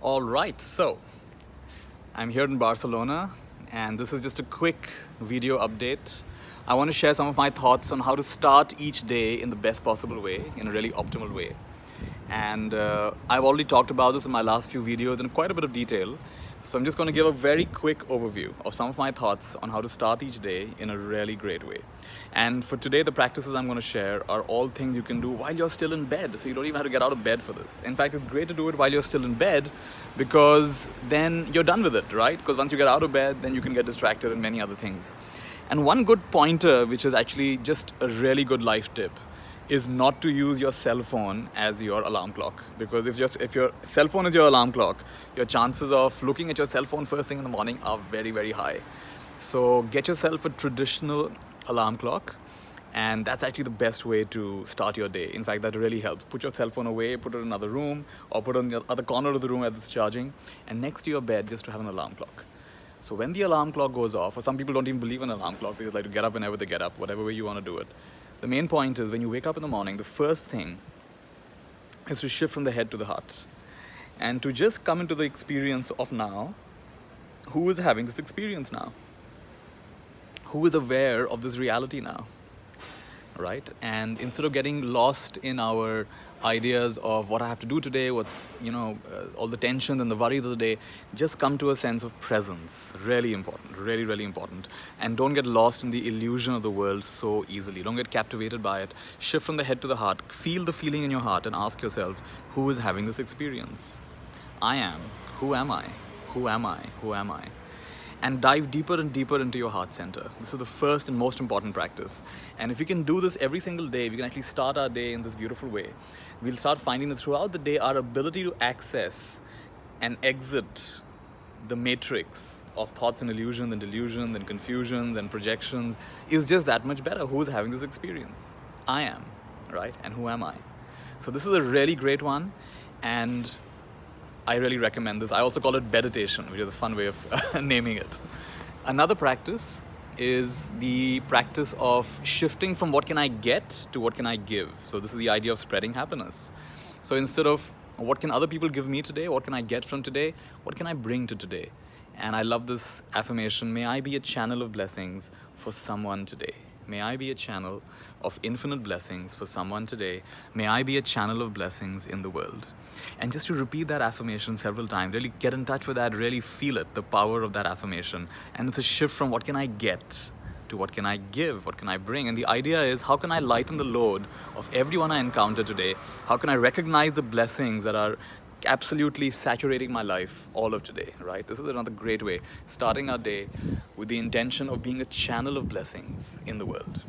All right, so I'm here in Barcelona, and this is just a quick video update. I want to share some of my thoughts on how to start each day in the best possible way, in a really optimal way. And I've already talked about this in my last few videos in quite a bit of detail. So I'm just going to give a very quick overview of some of my thoughts on how to start each day in a really great way. And for today, the practices I'm going to share are all things you can do while you're still in bed. So you don't even have to get out of bed for this. In fact, it's great to do it while you're still in bed because then you're done with it, right? Because once you get out of bed, then you can get distracted and many other things. And one good pointer, which is actually just a really good life tip, is not to use your cell phone as your alarm clock, because if your cell phone is your alarm clock, your chances of looking at your cell phone first thing in the morning are very, very high. So get yourself a traditional alarm clock, and that's actually the best way to start your day. In fact, that really helps. Put your cell phone away, put it in another room, or put it in the other corner of the room as it's charging, and next to your bed just to have an alarm clock. So when the alarm clock goes off, or some people don't even believe in an alarm clock, they just like to get up whenever they get up, whatever way you want to do it. The main point is when you wake up in the morning, the first thing is to shift from the head to the heart and to just come into the experience of now. Who is having this experience now? Who is aware of this reality now? Right? And instead of getting lost in our ideas of what I have to do today, what's, all the tensions and the worries of the day, just come to a sense of presence. Really important, really, really important. And don't get lost in the illusion of the world so easily. Don't get captivated by it. Shift from the head to the heart. Feel the feeling in your heart and ask yourself, who is having this experience? I am. Who am I? Who am I? Who am I? And dive deeper and deeper into your heart center. This is the first and most important practice. And if we can do this every single day, we can actually start our day in this beautiful way. We'll start finding that throughout the day, our ability to access and exit the matrix of thoughts and illusions and delusions and confusions and projections is just that much better. Who's having this experience? I am, right? And who am I? So this is a really great one. And I really recommend this. I also call it meditation, which is a fun way of naming it. Another practice is the practice of shifting from what can I get to what can I give. So this is the idea of spreading happiness. So instead of what can other people give me today, what can I get from today, what can I bring to today? And I love this affirmation, may I be a channel of blessings for someone today. May I be a channel of infinite blessings for someone today. May I be a channel of blessings in the world. And just to repeat that affirmation several times, really get in touch with that, really feel it, the power of that affirmation. And it's a shift from what can I get to what can I give, what can I bring. And the idea is, how can I lighten the load of everyone I encounter today? How can I recognize the blessings that are absolutely saturating my life all of today, right? This is another great way, starting our day with the intention of being a channel of blessings in the world.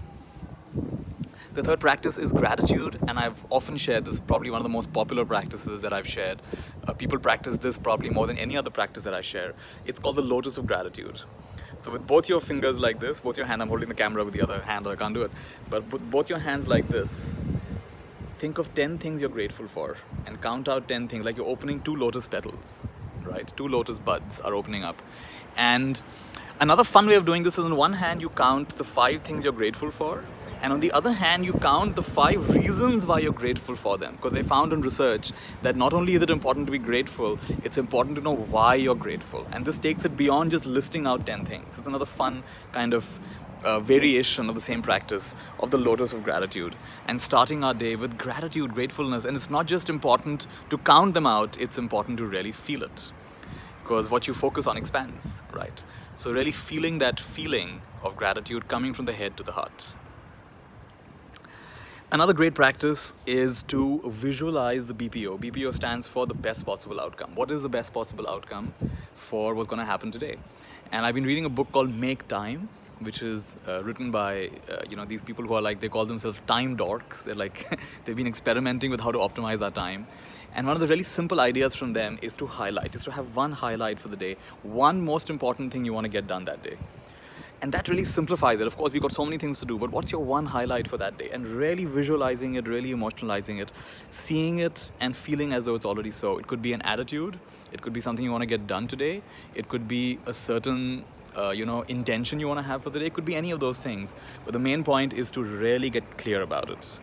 The third practice is gratitude, and I've often shared this, probably one of the most popular practices that I've shared. People practice this probably more than any other practice that I share. It's called the lotus of gratitude. So with both your fingers like this, both your hands, I'm holding the camera with the other hand, or I can't do it, but with both your hands like this, think of 10 things you're grateful for and count out 10 things, like you're opening 2 lotus petals, right? 2 lotus buds are opening up. And another fun way of doing this is, on one hand, you count the 5 things you're grateful for, and on the other hand, you count the 5 reasons why you're grateful for them. Because they found in research that not only is it important to be grateful, it's important to know why you're grateful. And this takes it beyond just listing out 10 things. It's another fun kind of variation of the same practice of the lotus of gratitude, and starting our day with gratitude, gratefulness. And it's not just important to count them out, it's important to really feel it, because what you focus on expands, right? So really feeling that feeling of gratitude coming from the head to the heart. Another great practice is to visualize the BPO. BPO stands for the best possible outcome. What is the best possible outcome for what's going to happen today? And I've been reading a book called Make Time, which is written by these people who are like, they call themselves time dorks. They're like they've been experimenting with how to optimize our time. And one of the really simple ideas from them is to have one highlight for the day, one most important thing you want to get done that day. And that really simplifies it. Of course, we've got so many things to do, but what's your one highlight for that day? And really visualizing it, really emotionalizing it, seeing it and feeling as though it's already so. It could be an attitude. It could be something you want to get done today. It could be a certain intention you want to have for the day. It could be any of those things. But the main point is to really get clear about it.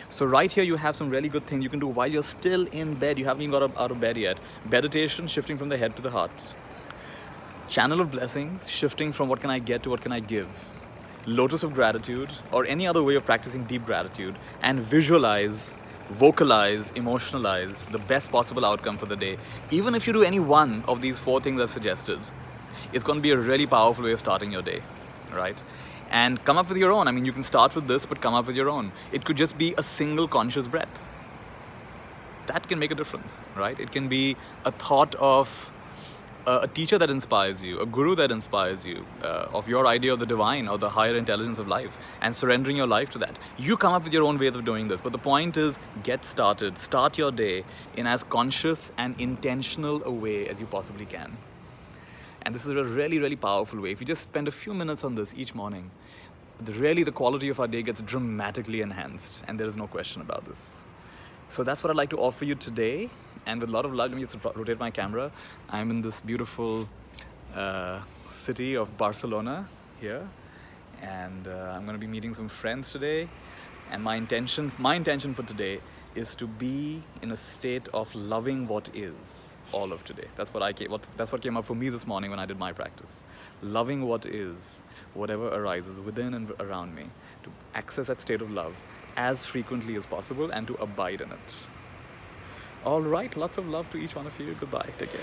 So right here you have some really good things you can do while you're still in bed. You haven't even got out of bed yet. Meditation, shifting from the head to the heart. Channel of blessings, shifting from what can I get to what can I give. Lotus of gratitude, or any other way of practicing deep gratitude, and visualize, vocalize, emotionalize the best possible outcome for the day. Even if you do any one of these 4 things I've suggested, it's going to be a really powerful way of starting your day, right? And come up with your own. I mean, you can start with this, but come up with your own. It could just be a single conscious breath. That can make a difference, right? It can be a thought of a teacher that inspires you, a guru that inspires you, of your idea of the divine or the higher intelligence of life, and surrendering your life to that. You come up with your own ways of doing this, but the point is, get started. Start your day in as conscious and intentional a way as you possibly can. And this is a really, really powerful way. If you just spend a few minutes on this each morning, the quality of our day gets dramatically enhanced, and there is no question about this. So that's what I'd like to offer you today. And with a lot of love, let me just rotate my camera. I'm in this beautiful city of Barcelona here. And I'm going to be meeting some friends today. And my intention for today is to be in a state of loving what is all of today. That's what came up for me this morning when I did my practice. Loving what is, whatever arises within and around me, to access that state of love as frequently as possible and to abide in it. All right, lots of love to each one of you. Goodbye. Take care.